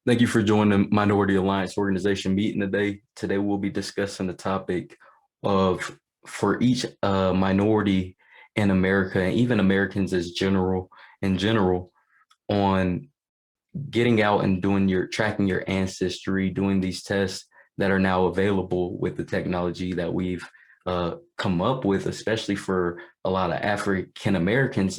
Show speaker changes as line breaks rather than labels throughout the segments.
Thank you for joining the Minority Alliance organization meeting today. Today we'll be discussing the topic of for each minority in America and even Americans as general on getting out and doing your tracking your ancestry, doing these tests that are now available with the technology that we've come up with, especially for a lot of African Americans.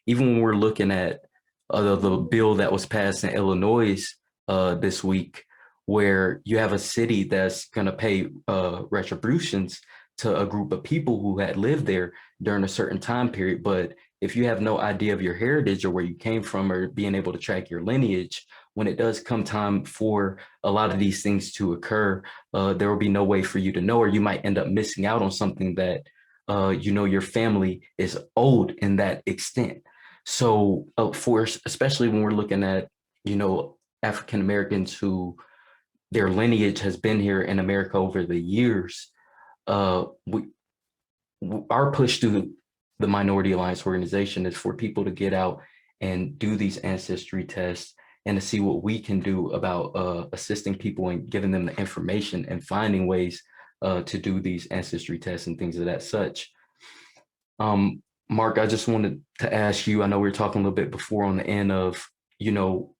Even when we're looking at the bill that was passed in Illinois this week, where you have a city that's going to pay retributions to a group of people who had lived there during a certain time period. But if you have no idea of your heritage or where you came from or being able to track your lineage, when it does come time for a lot of these things to occur, there will be no way for you to know, or you might end up missing out on something that your family is owed in that extent. So for especially when we're looking at, African Americans who their lineage has been here in America over the years, we our push through the Minority Alliance organization is for people to get out and do these ancestry tests and to see what we can do about assisting people and giving them the information and finding ways to do these ancestry tests and things of that such. Um, Mark, I just wanted to ask you, I know we were talking a little bit before on the end of, you know,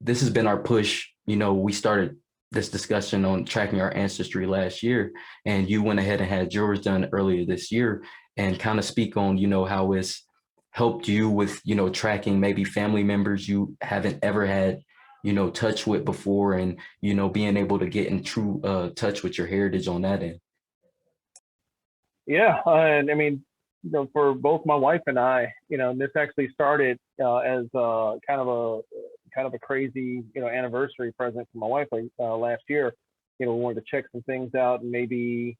this has been our push. We started this discussion on tracking our ancestry last year, and you went ahead and had yours done earlier this year, and kind of speak on, how it's helped you with, tracking maybe family members you haven't ever had, touch with before, and, being able to get in true touch with your heritage on that end.
Yeah, and I mean, for both my wife and I, this actually started as kind of a crazy, anniversary present for my wife last year. We wanted to check some things out and maybe,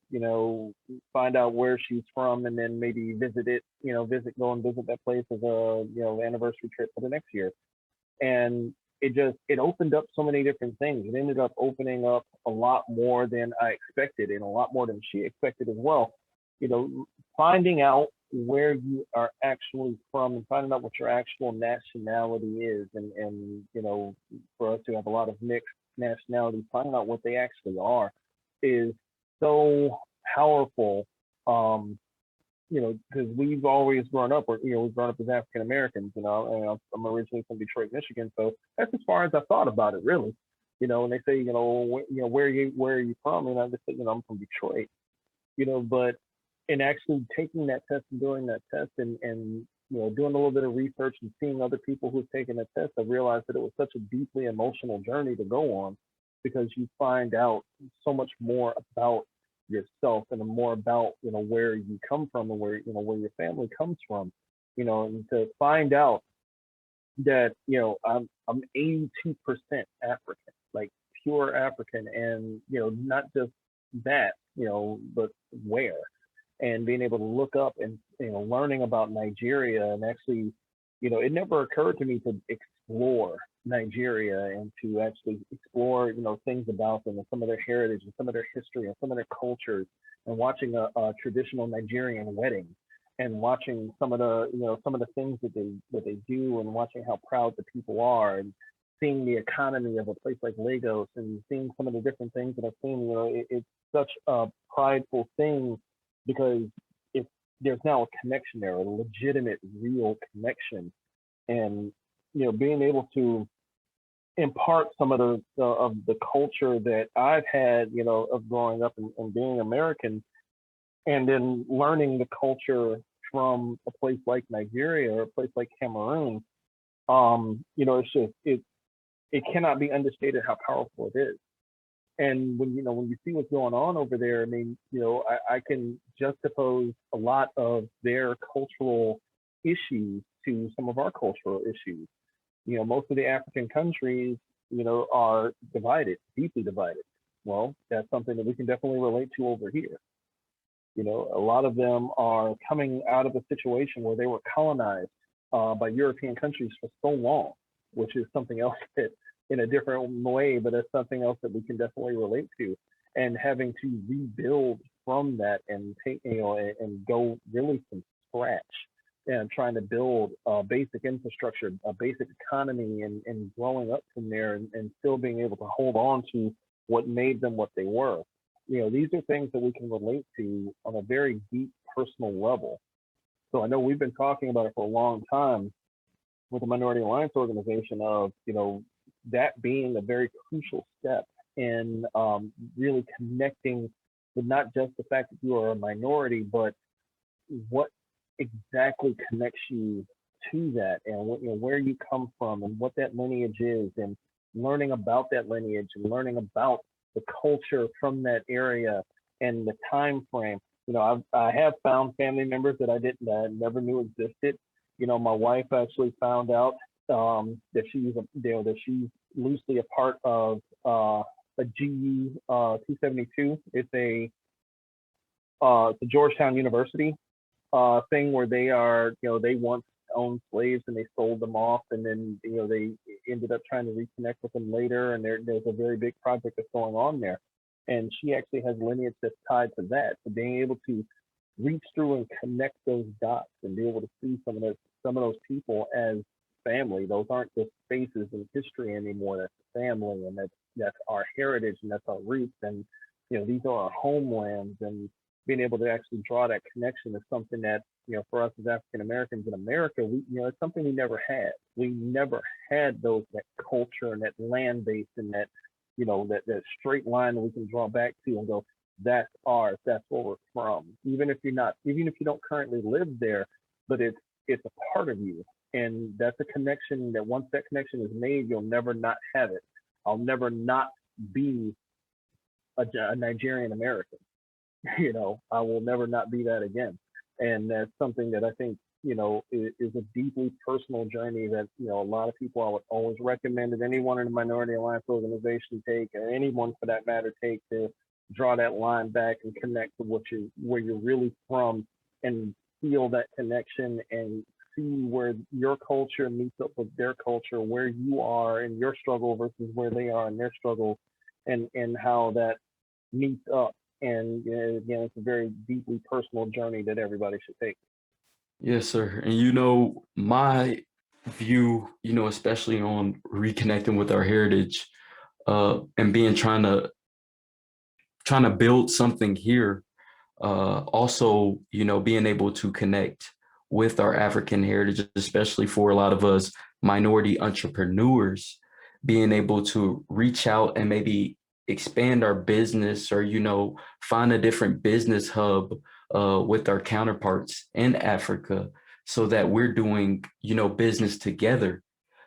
find out where she's from, and then maybe go and visit that place as a, anniversary trip for the next year. And it opened up so many different things. It ended up opening up a lot more than I expected, and a lot more than she expected as well. Finding out where you are actually from and finding out what your actual nationality is, and for us to have a lot of mixed nationalities, finding out what they actually are is so powerful. Because we've always grown up, or we've grown up as African Americans, and I'm originally from Detroit, Michigan, so that's as far as I thought about it, really. And they say, where are you from? And I just say, I'm from Detroit. But in actually taking that test and doing that test, and doing a little bit of research and seeing other people who've taken the test, I realized that it was such a deeply emotional journey to go on, because you find out so much more about yourself and more about where you come from, and where your family comes from. And to find out that I'm 82% African, like pure African, and not just that, but where, and being able to look up and learning about Nigeria, and actually, it never occurred to me to explore Nigeria and to actually explore things about them and some of their heritage and some of their history and some of their cultures, and watching a traditional Nigerian wedding, and watching some of the things that they do, and watching how proud the people are, and seeing the economy of a place like Lagos, and seeing some of the different things that I've seen. It's such a prideful thing, because if there's now a connection there, a legitimate, real connection, and being able to impart some of the culture that I've had, of growing up and being American, and then learning the culture from a place like Nigeria or a place like Cameroon. It cannot be understated how powerful it is. And when you see what's going on over there, I mean, I can juxtapose a lot of their cultural issues to some of our cultural issues. Most of the African countries, are divided, deeply divided. Well, that's something that we can definitely relate to over here. A lot of them are coming out of a situation where they were colonized by European countries for so long, which is something else that, in a different way, but that's something else that we can definitely relate to. And having to rebuild from that, and take, and go really from scratch, and trying to build a basic infrastructure, a basic economy, and growing up from there, and still being able to hold on to what made them what they were. These are things that we can relate to on a very deep personal level. So I know we've been talking about it for a long time with the Minority Alliance organization of, that being a very crucial step in really connecting with not just the fact that you are a minority, but what exactly connects you to that, and where you come from and what that lineage is, and learning about that lineage and learning about the culture from that area and the time frame. I have found family members that I never knew existed. My wife actually found out that she's loosely a part of a GU 272. It's a Georgetown University thing where they once owned slaves and they sold them off, and then they ended up trying to reconnect with them later, and there's a very big project that's going on there, and she actually has lineage that's tied to that. So being able to reach through and connect those dots and be able to see some of those people as family. Those aren't just faces in history anymore. That's family, and that's our heritage, and that's our roots, and these are our homelands. And being able to actually draw that connection is something that, for us as African Americans in America, it's something we never had. We never had that culture and that land base and that, that straight line that we can draw back to and go, that's ours, that's where we're from. Even if you don't currently live there, but it's a part of you. And that's a connection that once that connection is made, you'll never not have it. I'll never not be a Nigerian American. I will never not be that again. And that's something that I think, is a deeply personal journey that, a lot of people I would always recommend that anyone in the Minority Alliance organization take, or anyone for that matter take, to draw that line back and connect to where you're really from, and feel that connection and see where your culture meets up with their culture, where you are in your struggle versus where they are in their struggle, and how that meets up. And again, it's a very deeply personal journey that everybody should take.
Yes, sir. And my view, especially on reconnecting with our heritage, and trying to build something here. Also, being able to connect with our African heritage, especially for a lot of us minority entrepreneurs, being able to reach out and maybe expand our business, or, find a different business hub with our counterparts in Africa, so that we're doing, business together,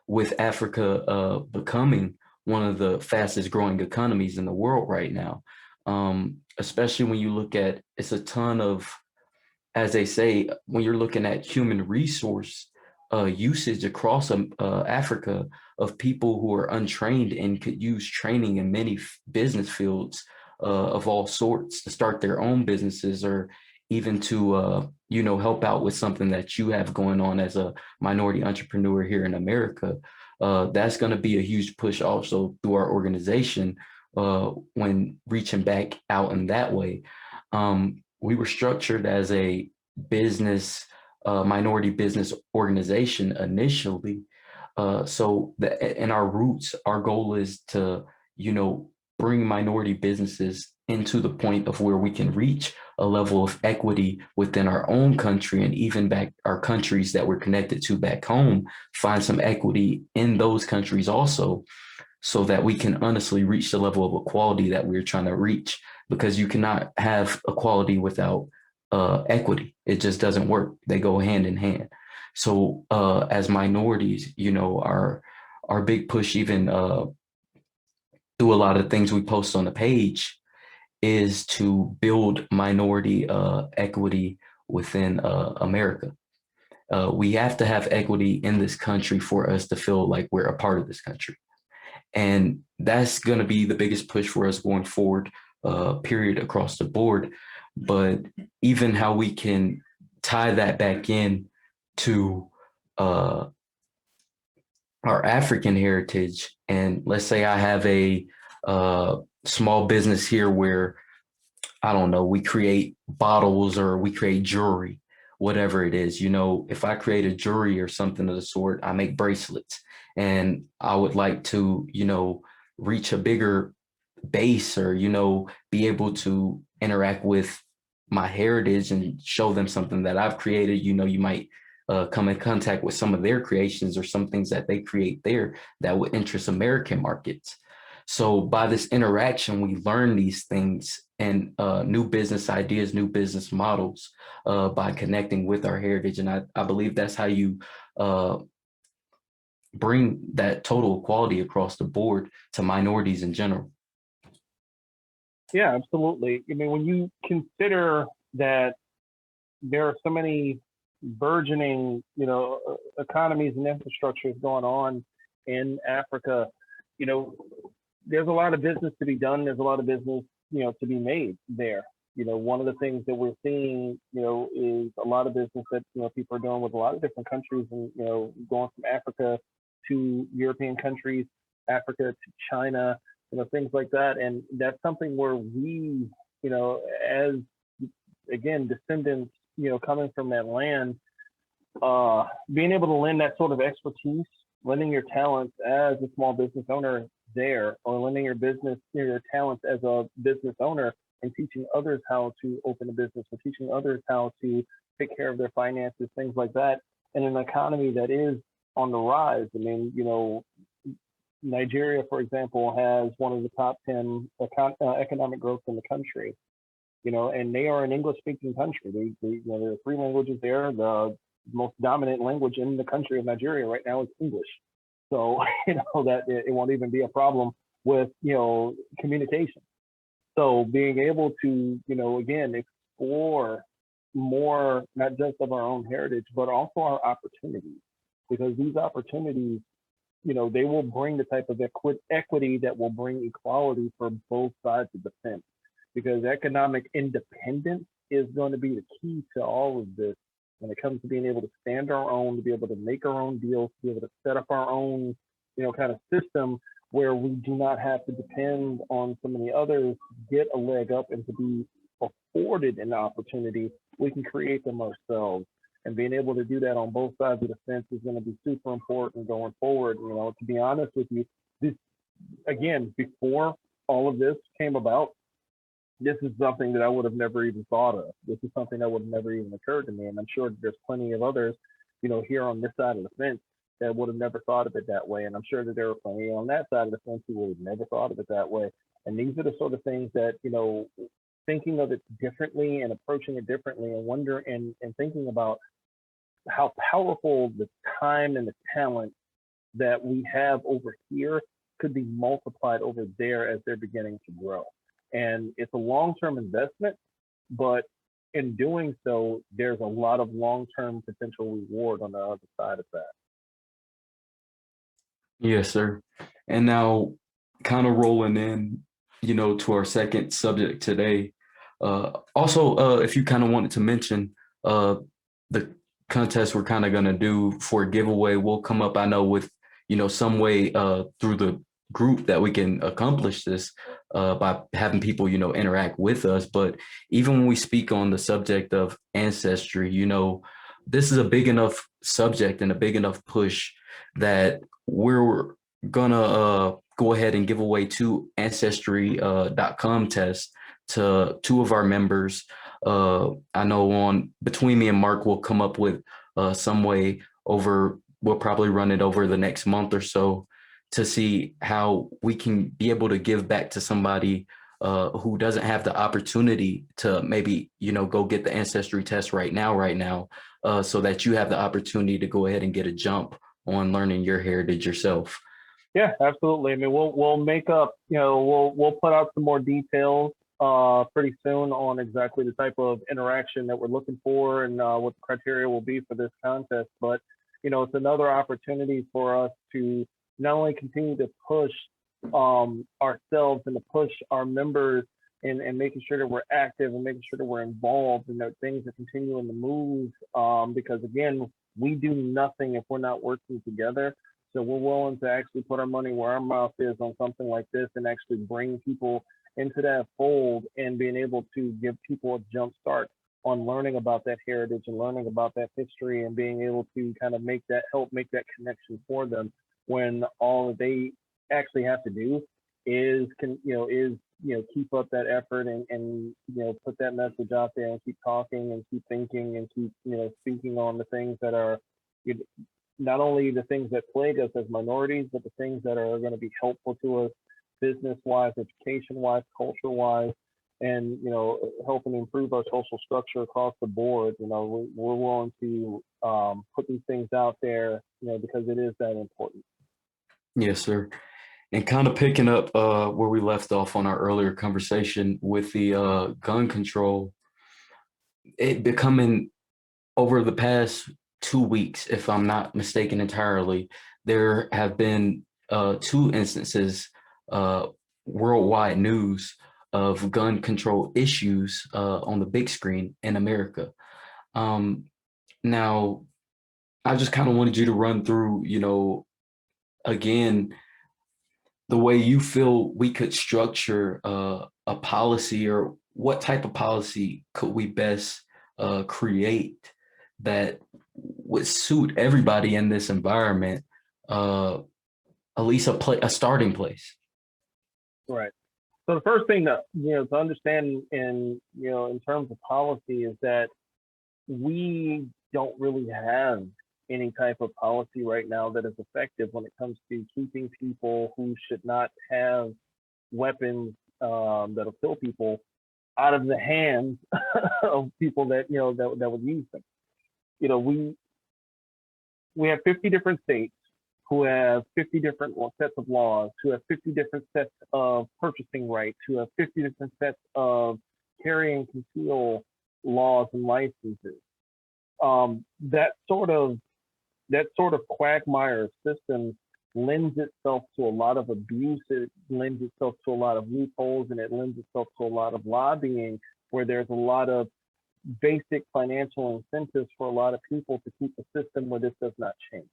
with Africa becoming one of the fastest growing economies in the world right now. Especially when you look at, it's a ton of, as they say, when you're looking at human resource usage across Africa, of people who are untrained and could use training in many business fields of all sorts to start their own businesses, or even to help out with something that you have going on as a minority entrepreneur here in America. That's going to be a huge push also through our organization when reaching back out in that way. We were structured as a minority business organization initially. In our roots, our goal is to, bring minority businesses into the point of where we can reach a level of equity within our own country, and even back our countries that we're connected to back home, find some equity in those countries also, so that we can honestly reach the level of equality that we're trying to reach. Because you cannot have equality without equity. It just doesn't work. They go hand in hand. So as minorities, our big push, even through a lot of things we post on the page, is to build minority equity within America. We have to have equity in this country for us to feel like we're a part of this country. And that's going to be the biggest push for us going forward, period, across the board. But even how we can tie that back in to our African heritage. And let's say I have a small business here where, I don't know, we create bottles or we create jewelry. whatever it is. If I create a jewelry or something of the sort, I make bracelets, and I would like to, reach a bigger base, or, be able to interact with my heritage and show them something that I've created. You might come in contact with some of their creations or some things that they create there that would interest American markets. So by this interaction, we learn these things and new business ideas, new business models by connecting with our heritage. And I believe that's how you uh, bring that total equality across the board to minorities in general.
Yeah, absolutely. I mean, when you consider that there are so many burgeoning, economies and infrastructures going on in Africa, you know, there's a lot of business to be done. There's a lot of business, to be made there. One of the things that we're seeing, is a lot of business that, people are doing with a lot of different countries and, going from Africa to European countries, Africa to China, things like that. And that's something where we, as again, descendants, coming from that land, being able to lend that sort of expertise, lending your talents as a small business owner there, or lending your business, your talents as a business owner, and teaching others how to open a business, or teaching others how to take care of their finances, things like that, in an economy that is on the rise. I mean, Nigeria, for example, has one of the top 10 economic growth in the country. And they are an English-speaking country. There are three languages there. The most dominant language in the country of Nigeria right now is English. So, that it won't even be a problem with, communication. So being able to, again, explore more, not just of our own heritage, but also our opportunities, because these opportunities, they will bring the type of equity that will bring equality for both sides of the fence, because economic independence is going to be the key to all of this when it comes to being able to stand our own, to be able to make our own deals, to be able to set up our own, kind of system where we do not have to depend on so many others to get a leg up and to be afforded an opportunity. We can create them ourselves. And being able to do that on both sides of the fence is going to be super important going forward. To be honest with you, this, again, before all of this came about, this is something that I would have never even thought of. This is something that would have never even occurred to me. And I'm sure there's plenty of others, here on this side of the fence that would have never thought of it that way. And I'm sure that there are plenty on that side of the fence who would have never thought of it that way. And these are the sort of things that, thinking of it differently and approaching it differently, and and thinking about how powerful the time and the talent that we have over here could be multiplied over there as they're beginning to grow. And it's a long-term investment, but in doing so, there's a lot of long-term potential reward on the other side of that.
Yes, sir. And now, kind of rolling in, to our second subject today. Also, if you kind of wanted to mention the contest we're kind of going to do for a giveaway, will come up, I know, with, some way through the group that we can accomplish this by having people, interact with us. But even when we speak on the subject of ancestry, this is a big enough subject and a big enough push that we're gonna go ahead and give away two ancestry.com tests to two of our members. I know on between me and Mark, we'll come up with some way over, we'll probably run it over the next month or so to see how we can be able to give back to somebody who doesn't have the opportunity to maybe, go get the ancestry test right now, so that you have the opportunity to go ahead and get a jump on learning your heritage yourself.
Yeah, absolutely. I mean, we'll make up, we'll put out some more details pretty soon on exactly the type of interaction that we're looking for and what the criteria will be for this contest. But it's another opportunity for us to not only continue to push ourselves and to push our members and making sure that we're active and making sure that we're involved and that things are continuing to move. Because again, we do nothing if we're not working together. So we're willing to actually put our money where our mouth is on something like this and actually bring people into that fold and being able to give people a jump start on learning about that heritage and learning about that history and being able to kind of help make that connection for them when all that they actually have to do is keep up that effort and put that message out there and keep talking and keep thinking and keep speaking on the things that are not only the things that plague us as minorities, but the things that are going to be helpful to us business wise, education wise, culture wise, and helping improve our social structure across the board. We're willing to put these things out there, because it is that important.
Yes, sir. And kind of picking up where we left off on our earlier conversation with the gun control, it becoming over the past 2 weeks, if I'm not mistaken entirely, there have been two instances, uh, worldwide news of gun control issues on the big screen in America. Um, Now, I just kind of wanted you to run through, again, the way you feel we could structure a policy, or what type of policy could we best create that would suit everybody in this environment, uh, at least a starting place.
Right. So the first thing to understand in terms of policy is that we don't really have any type of policy right now that is effective when it comes to keeping people who should not have weapons that'll kill people out of the hands of people that would use them. We have 50 different states who have 50 different sets of laws, who have 50 different sets of purchasing rights, who have 50 different sets of carry and conceal laws and licenses. That sort of quagmire system lends itself to a lot of abuse. It lends itself to a lot of loopholes, and it lends itself to a lot of lobbying, where there's a lot of basic financial incentives for a lot of people to keep a system where this does not change.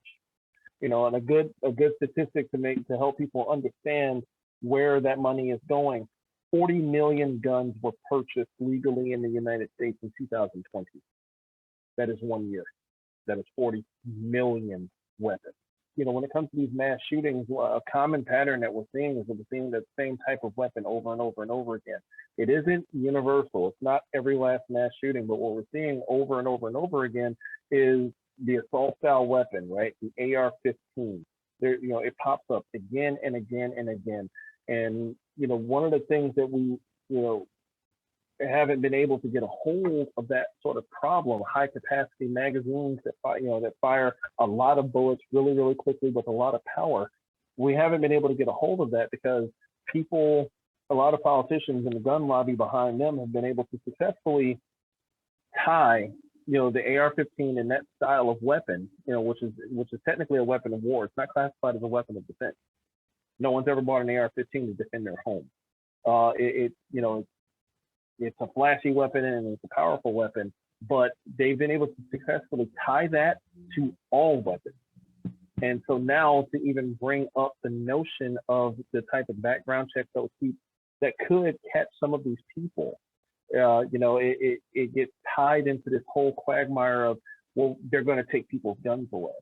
And a good statistic to help people understand where that money is going. 40 million guns were purchased legally in the United States in 2020. That is 1 year. That is 40 million weapons. When it comes to these mass shootings, a common pattern that we're seeing is that we're seeing that same type of weapon over and over and over again. It isn't universal. It's not every last mass shooting, but what we're seeing over and over and over again is the assault style weapon, right? The AR-15. There, it pops up again and again and again. And one of the things that we, haven't been able to get a hold of that sort of problem. High capacity magazines that fire a lot of bullets really, really quickly with a lot of power. We haven't been able to get a hold of that because a lot of politicians and the gun lobby behind them have been able to successfully tie, the AR-15 and that style of weapon, which is technically a weapon of war. It's not classified as a weapon of defense. No one's ever bought an AR-15 to defend their home. It's a flashy weapon and it's a powerful weapon, but they've been able to successfully tie that to all weapons. And so now to even bring up the notion of the type of background checks that could catch some of these people, it gets tied into this whole quagmire of, well, they're going to take people's guns away.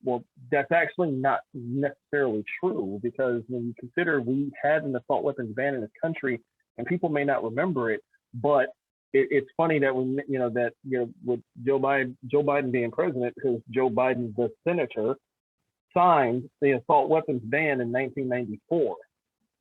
Well, that's actually not necessarily true, because when you consider we had an assault weapons ban in this country, and people may not remember it, but it's funny that with Joe Biden being president, because Joe Biden, the senator, signed the assault weapons ban in 1994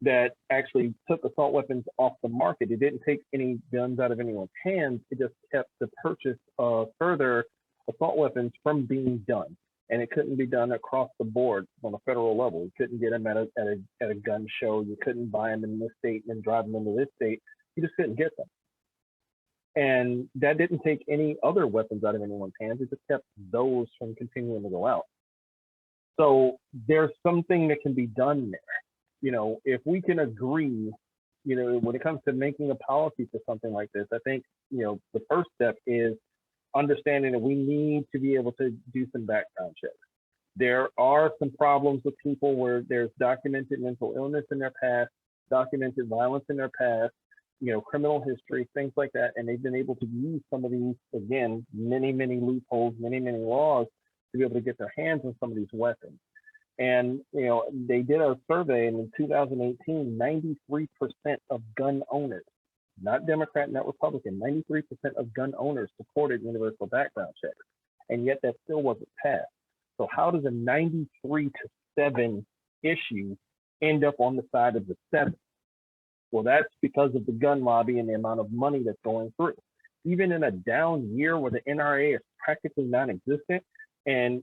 that actually took assault weapons off the market. It didn't take any guns out of anyone's hands. It just kept the purchase of further assault weapons from being done. And it couldn't be done across the board on a federal level. You couldn't get them at a gun show. You couldn't buy them in this state and then drive them into this state. You just couldn't get them. And that didn't take any other weapons out of anyone's hands. It just kept those from continuing to go out. So there's something that can be done there. If we can agree, when it comes to making a policy for something like this, I think, the first step is understanding that we need to be able to do some background checks. There are some problems with people where there's documented mental illness in their past, documented violence in their past, criminal history, things like that, and they've been able to use some of these, again, many loopholes, many laws to be able to get their hands on some of these weapons. And they did a survey, and in 2018, 93% of gun owners, not Democrat, not Republican, 93% of gun owners supported universal background checks, and yet that still wasn't passed. So how does a 93-7 issue end up on the side of the 7? Well, that's because of the gun lobby and the amount of money that's going through. Even in a down year where the NRA is practically non-existent, and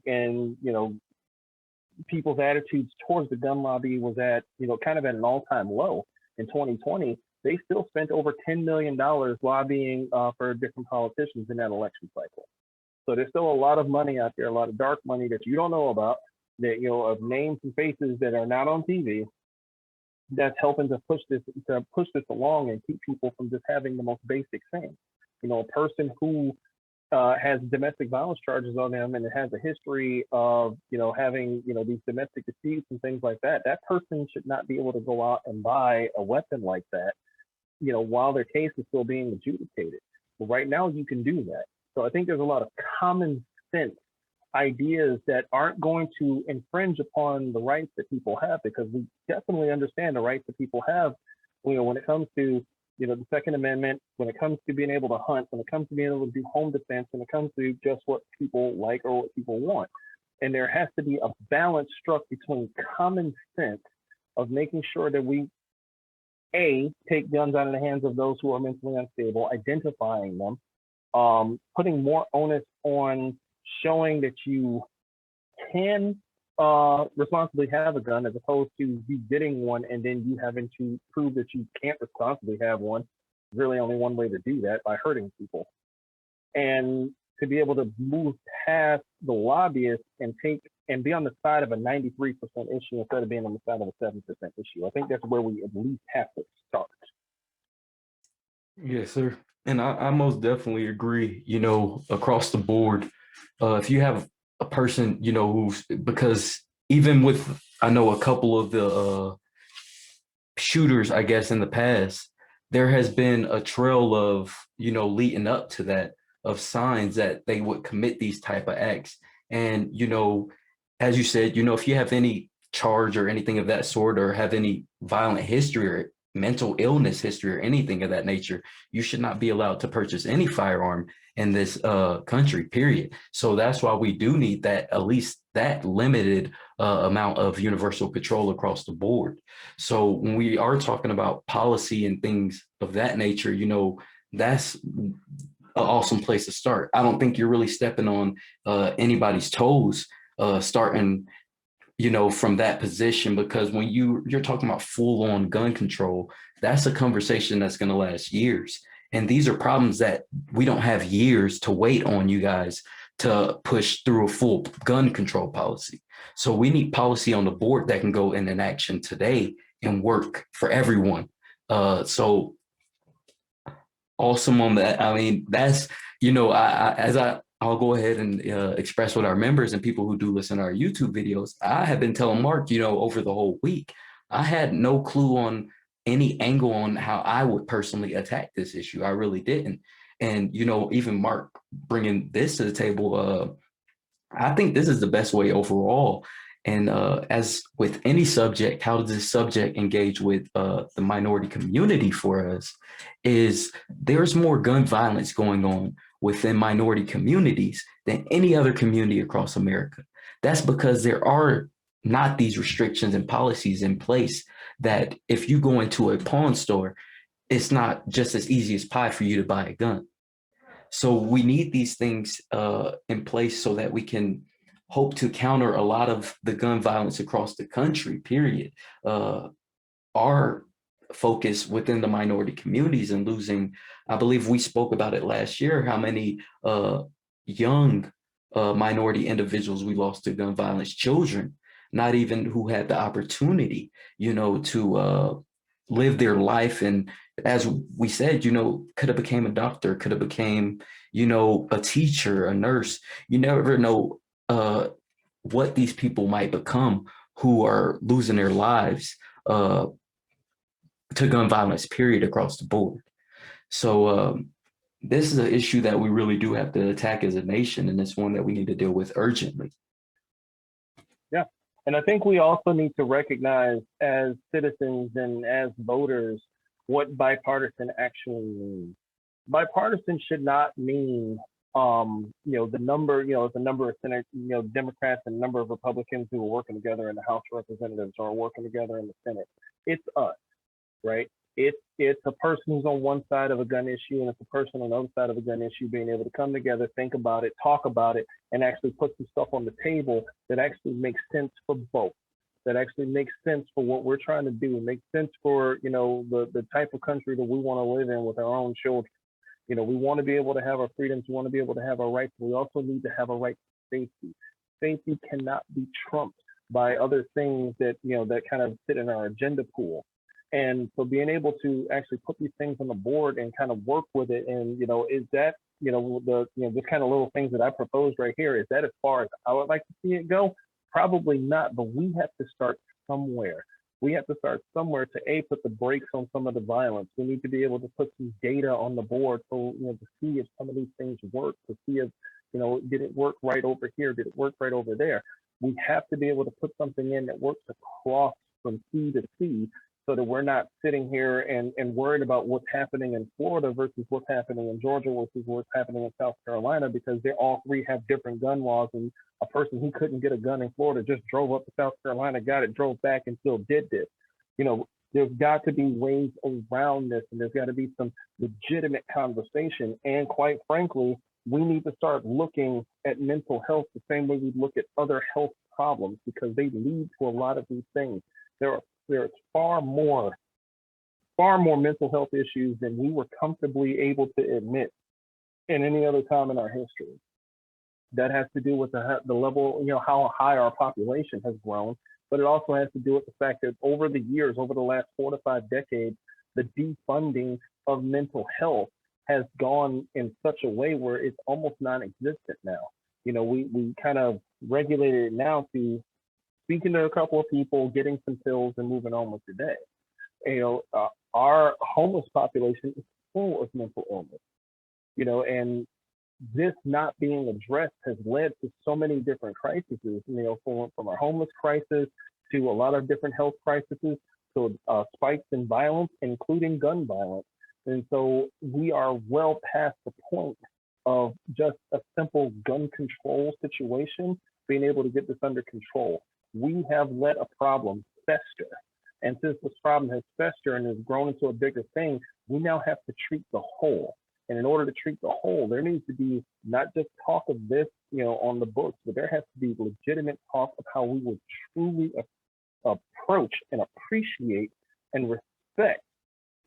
people's attitudes towards the gun lobby was at kind of at an all-time low in 2020, they still spent over $10 million lobbying for different politicians in that election cycle. So there's still a lot of money out there, a lot of dark money that you don't know about, that of names and faces that are not on TV, that's helping to push this along and keep people from just having the most basic thing. A person who has domestic violence charges on them and it has a history of having these domestic disputes and things like that, that person should not be able to go out and buy a weapon like that while their case is still being adjudicated. Well, right now you can do that. So I think there's a lot of common sense ideas that aren't going to infringe upon the rights that people have, because we definitely understand the rights that people have when it comes to the Second Amendment, when it comes to being able to hunt, when it comes to being able to do home defense, when it comes to just what people like or what people want. And there has to be a balance struck between common sense of making sure that we take guns out of the hands of those who are mentally unstable, identifying them, putting more onus on showing that you can responsibly have a gun, as opposed to you getting one and then you having to prove that you can't responsibly have one. Really only one way to do that, by hurting people. And to be able to move past the lobbyists and be on the side of a 93% issue instead of being on the side of a 7% issue. I think that's where we at least have to start.
Yes, sir. And I most definitely agree, across the board. If you have a person, who's, because even with, I know a couple of the shooters, I guess, in the past, there has been a trail of, leading up to that, of signs that they would commit these type of acts. And, as you said, if you have any charge or anything of that sort, or have any violent history or mental illness history or anything of that nature, you should not be allowed to purchase any firearm in this country, period. So that's why we do need that, at least that limited amount of universal control across the board. So when we are talking about policy and things of that nature, that's an awesome place to start. I don't think you're really stepping on anybody's toes starting from that position, because when you're talking about full-on gun control, that's a conversation that's going to last years. And these are problems that we don't have years to wait on you guys to push through a full gun control policy. So we need policy on the board that can go in action today and work for everyone. So awesome on that. I mean, that's, I'll go ahead and express with our members and people who do listen to our YouTube videos. I have been telling Mark, over the whole week, I had no clue on any angle on how I would personally attack this issue. I really didn't. And, even Mark bringing this to the table, I think this is the best way overall. And as with any subject, how does this subject engage with the minority community for us? Is there's more gun violence going on within minority communities than any other community across America. That's because there are not these restrictions and policies in place that if you go into a pawn store, it's not just as easy as pie for you to buy a gun. So we need these things in place so that we can hope to counter a lot of the gun violence across the country, period. Our focus within the minority communities and losing, I believe we spoke about it last year, how many young minority individuals we lost to gun violence, children, not even who had the opportunity, to live their life. And as we said, could have became a doctor, could have became, a teacher, a nurse. You never know what these people might become who are losing their lives to gun violence, period, across the board. So this is an issue that we really do have to attack as a nation, and it's one that we need to deal with urgently.
Yeah. And I think we also need to recognize as citizens and as voters what bipartisan actually means. Bipartisan should not mean, the number, the number of Senate, Democrats and number of Republicans who are working together in the House of Representatives or working together in the Senate. It's us, right? It's a person who's on one side of a gun issue and it's a person on the other side of a gun issue being able to come together, think about it, talk about it, and actually put some stuff on the table that actually makes sense for both. That actually makes sense for what we're trying to do, makes sense for the type of country that we want to live in with our own children. We want to be able to have our freedoms, we want to be able to have our rights, but we also need to have a right to safety. Safety cannot be trumped by other things that that kind of sit in our agenda pool. And so being able to actually put these things on the board and kind of work with it, and is that this kind of little things that I proposed right here, is that as far as I would like to see it go? Probably not, but we have to start somewhere. We have to start somewhere to put the brakes on some of the violence. We need to be able to put some data on the board, so to see if some of these things work, to see if did it work right over here, did it work right over there. We have to be able to put something in that works across from sea to sea, so that we're not sitting here and worried about what's happening in Florida versus what's happening in Georgia versus what's happening in South Carolina, because they all three have different gun laws, and a person who couldn't get a gun in Florida just drove up to South Carolina, got it, drove back, and still did this. There's got to be ways around this, and there's got to be some legitimate conversation. And quite frankly, we need to start looking at mental health the same way we look at other health problems, because they lead to a lot of these things. There's far more mental health issues than we were comfortably able to admit in any other time in our history. That has to do with the level, how high our population has grown, but it also has to do with the fact that over the years, over the last 4 to 5 decades, the defunding of mental health has gone in such a way where it's almost non-existent now. We kind of regulated it now to speaking to a couple of people, getting some pills, and moving on with the day. Our homeless population is full of mental illness, and this not being addressed has led to so many different crises, from our homeless crisis to a lot of different health crises, to spikes in violence, including gun violence. And so we are well past the point of just a simple gun control situation, being able to get this under control. We have let a problem fester. And since this problem has festered and has grown into a bigger thing, we now have to treat the whole. And in order to treat the whole, there needs to be not just talk of this, on the books, but there has to be legitimate talk of how we will truly approach and appreciate and respect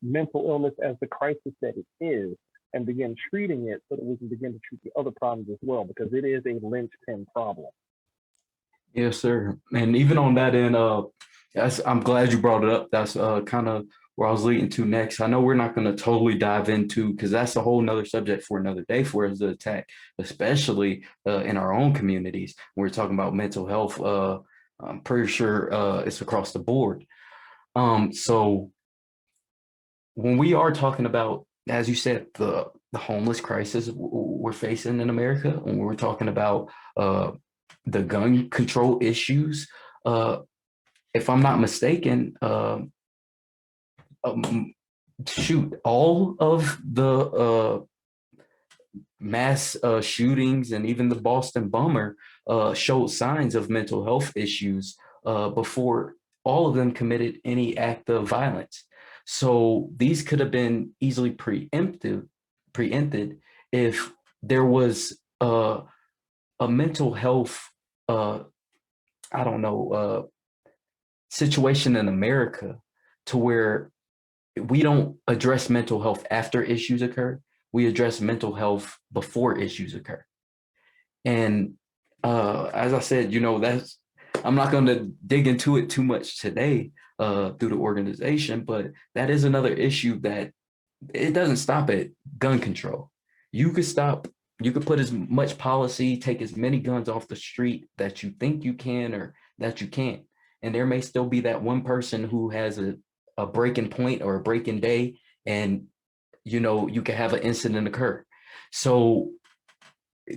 mental illness as the crisis that it is, and begin treating it so that we can begin to treat the other problems as well, because it is a linchpin problem.
Yes, sir. And even on that end, I'm glad you brought it up. That's kind of where I was leading to next. I know we're not going to totally dive into, because that's a whole nother subject for another day for us to attack, especially in our own communities. We're talking about mental health. I'm pretty sure it's across the board. So when we are talking about, as you said, the homeless crisis we're facing in America, when we're talking about the gun control issues, if I'm not mistaken, all of the mass shootings and even the Boston bomber showed signs of mental health issues before all of them committed any act of violence. So these could have been easily preempted if there was a mental health, situation in America to where we don't address mental health after issues occur. We address mental health before issues occur. And as I said, I'm not going to dig into it too much today through the organization, but that is another issue that it doesn't stop at gun control. You could put as much policy, take as many guns off the street that you think you can or that you can't. And there may still be that one person who has a breaking point or a breaking day, and you can have an incident occur. So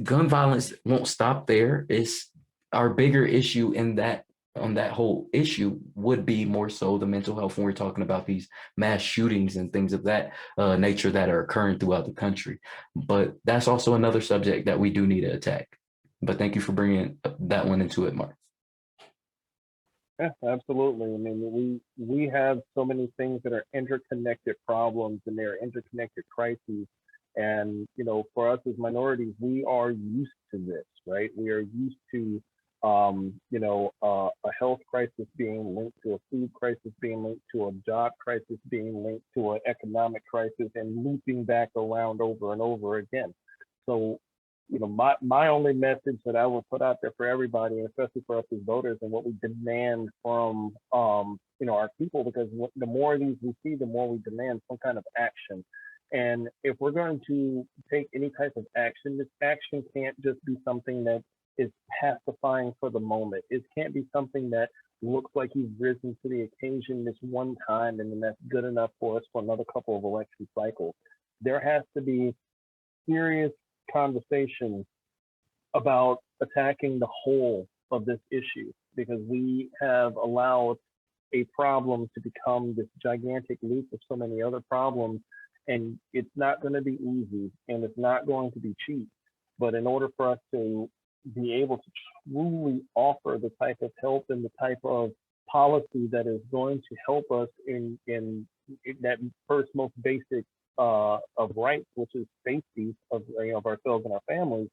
gun violence won't stop there. It's our bigger issue in that on that whole issue would be more so the mental health when we're talking about these mass shootings and things of that nature that are occurring throughout the country. But that's also another subject that we do need to attack. But thank you for bringing that one into it, Mark.
Yeah, absolutely. I mean, we have so many things that are interconnected problems and they're interconnected crises. And for us as minorities, we are used to this, right? We are used to, a health crisis being linked to a food crisis, being linked to a job crisis, being linked to an economic crisis, and looping back around over and over again. So my only message that I would put out there for everybody, and especially for us as voters, and what we demand from our people, because the more of these we see, the more we demand some kind of action. And if we're going to take any type of action, this action can't just be something that is pacifying for the moment. It can't be something that looks like you've risen to the occasion this one time and then that's good enough for us for another couple of election cycles. There has to be serious conversation about attacking the whole of this issue, because we have allowed a problem to become this gigantic loop of so many other problems, and it's not going to be easy and it's not going to be cheap. But in order for us to be able to truly offer the type of help and the type of policy that is going to help us in that first most basic of rights, which is safety of ourselves and our families,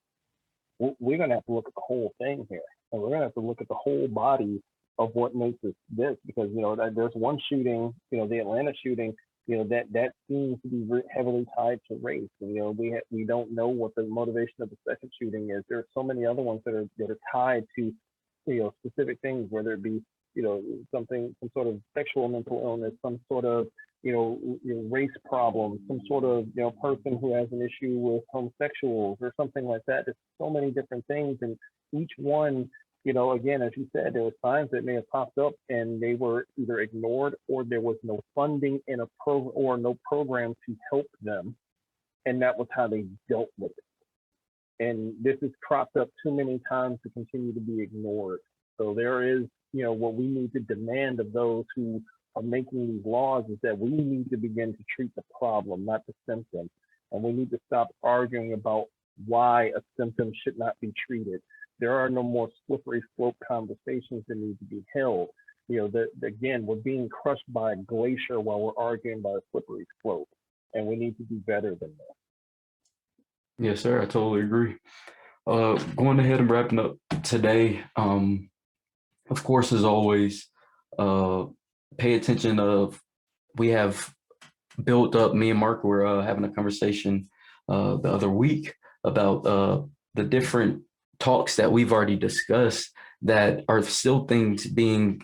we're going to have to look at the whole thing here, and we're going to have to look at the whole body of what makes us this. Because there's one shooting, the Atlanta shooting, that seems to be heavily tied to race. And, we don't know what the motivation of the second shooting is. There are so many other ones that are tied to specific things, whether it be some sort of sexual mental illness, some sort of race problem, some sort of person who has an issue with homosexuals or something like that. There's so many different things, and each one, again, as you said, there were signs that may have popped up and they were either ignored, or there was no funding in a or no program to help them, and that was how they dealt with it. And this has cropped up too many times to continue to be ignored. So there is, what we need to demand of those who are making these laws is that we need to begin to treat the problem, not the symptom. And we need to stop arguing about why a symptom should not be treated. There are no more slippery slope conversations that need to be held. Again, we're being crushed by a glacier while we're arguing about a slippery slope, and we need to do better than that.
Yes, sir. I totally agree. Going ahead and wrapping up today. Of course, as always, pay attention of we have built up. Me and Mark were having a conversation the other week about the different talks that we've already discussed that are still things being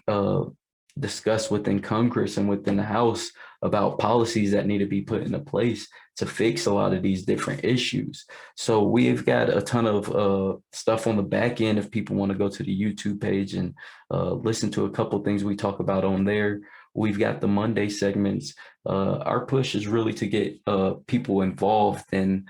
discussed within Congress and within the House about policies that need to be put into place to fix a lot of these different issues. So we've got a ton of stuff on the back end if people want to go to the YouTube page and listen to a couple of things we talk about on there. We've got the Monday segments. Our push is really to get people involved in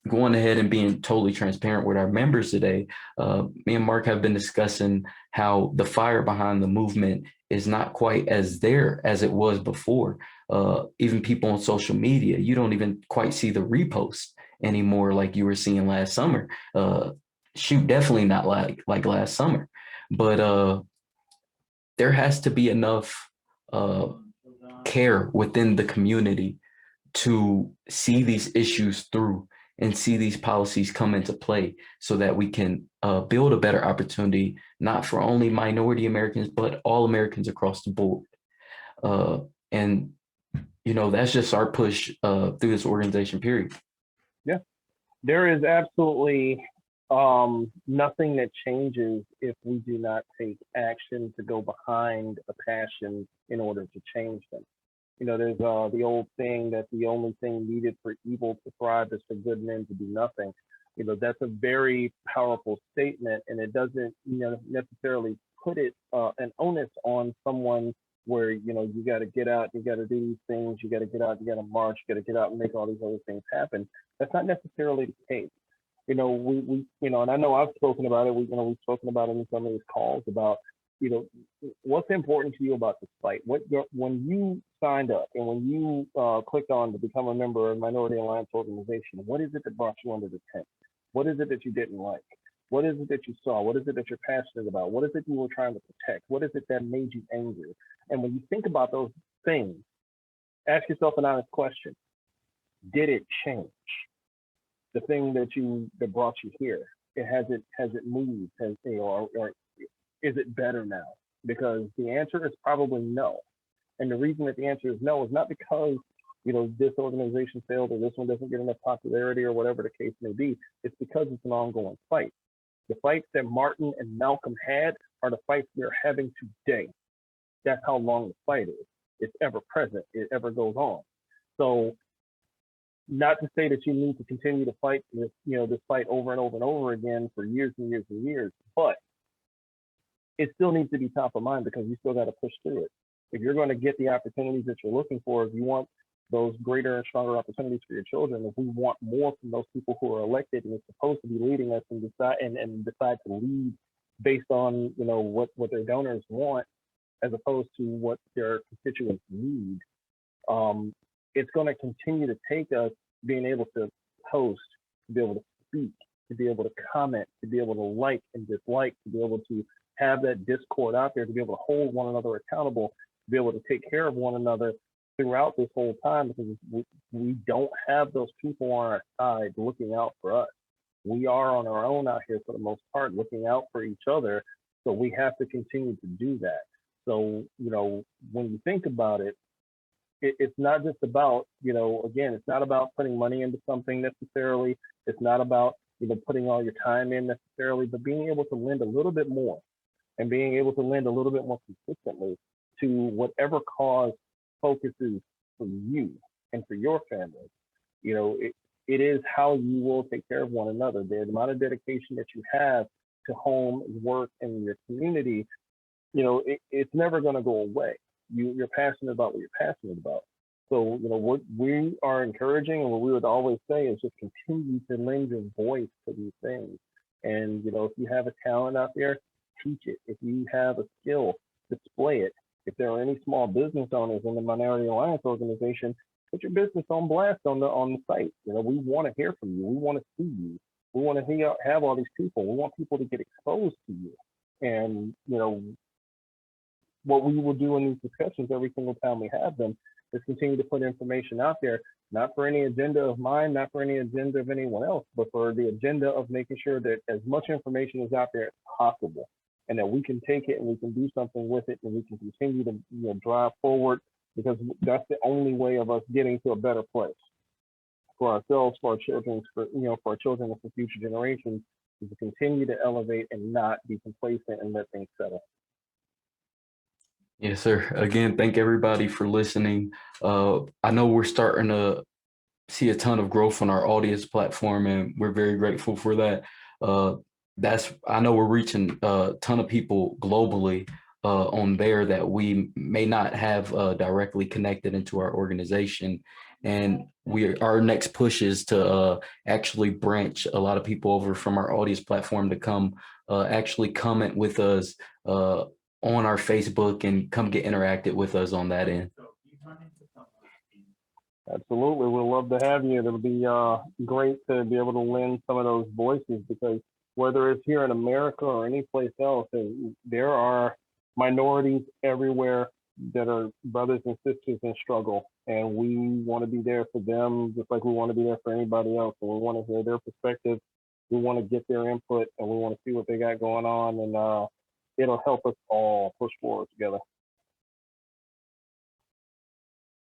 going ahead and being totally transparent with our members today. Me and Mark have been discussing how the fire behind the movement is not quite as there as it was before. Even people on social media, you don't even quite see the reposts anymore like you were seeing last summer. Definitely not like last summer. But there has to be enough care within the community to see these issues through and see these policies come into play so that we can build a better opportunity, not for only minority Americans, but all Americans across the board. And, that's just our push through this organization, period.
Yeah, there is absolutely nothing that changes if we do not take action to go behind a passion in order to change them. There's the old saying that the only thing needed for evil to thrive is for good men to do nothing. That's a very powerful statement, and it doesn't necessarily put it an onus on someone where you got to get out, you got to do these things, you got to get out, you got to march, you got to get out and make all these other things happen. That's not necessarily the case. And I know I've spoken about it. We've spoken about it in some of these calls about, what's important to you about this fight. When you signed up and when you clicked on to become a member of a Minority Alliance organization, what is it that brought you under the tent? What is it that you didn't like? What is it that you saw? What is it that you're passionate about? What is it you were trying to protect? What is it that made you angry? And when you think about those things, ask yourself an honest question. Did it change? The thing that brought you here, has it moved? Or is it better now? Because the answer is probably no. And the reason that the answer is no is not because this organization failed or this one doesn't get enough popularity or whatever the case may be. It's because it's an ongoing fight. The fights that Martin and Malcolm had are the fights we're having today. That's how long the fight is. It's ever present. It ever goes on. So, not to say that you need to continue to fight this fight over and over and over again for years and years and years, but it still needs to be top of mind because you still got to push through it. If you're going to get the opportunities that you're looking for, if you want those greater and stronger opportunities for your children, if we want more from those people who are elected and is supposed to be leading us and decide to lead based on what their donors want as opposed to what their constituents need, it's going to continue to take us being able to post, to be able to speak, to be able to comment, to be able to like and dislike, to be able to have that discord out there, to be able to hold one another accountable, to be able to take care of one another throughout this whole time, because we don't have those people on our side looking out for us. We are on our own out here for the most part, looking out for each other. So we have to continue to do that. So, when you think about it, it's not just about, again, it's not about putting money into something necessarily. It's not about, putting all your time in necessarily, but being able to lend a little bit more and being able to lend a little bit more consistently to whatever cause focuses for you and for your family. It is how you will take care of one another. The amount of dedication that you have to home, work, and your community, it's never going to go away. You're passionate about what you're passionate about. So, what we are encouraging and what we would always say is just continue to lend your voice to these things. And, if you have a talent out there, teach it. If you have a skill, display it. If there are any small business owners in the Minority Alliance organization, put your business on blast on the site. We want to hear from you. We want to see you. We want to have all these people. We want people to get exposed to you. And, what we will do in these discussions every single time we have them is continue to put information out there, not for any agenda of mine, not for any agenda of anyone else, but for the agenda of making sure that as much information is out there as possible, and that we can take it and we can do something with it, and we can continue to drive forward, because that's the only way of us getting to a better place for ourselves, for our children, for our children and for future generations, is to continue to elevate and not be complacent and let things settle.
Yes, sir. Again, thank everybody for listening. I know we're starting to see a ton of growth on our audience platform, and we're very grateful for that. I know we're reaching a ton of people globally on there that we may not have directly connected into our organization. And our next push is to actually branch a lot of people over from our audience platform to come actually comment with us on our Facebook and come get interacted with us on that end.
Absolutely. We'll love to have you. It'll be great to be able to lend some of those voices, because whether it's here in America or any place else, there are minorities everywhere that are brothers and sisters in struggle. And we want to be there for them just like we want to be there for anybody else. And we want to hear their perspective. We want to get their input, and we want to see what they got going on. And it'll help us all push forward together.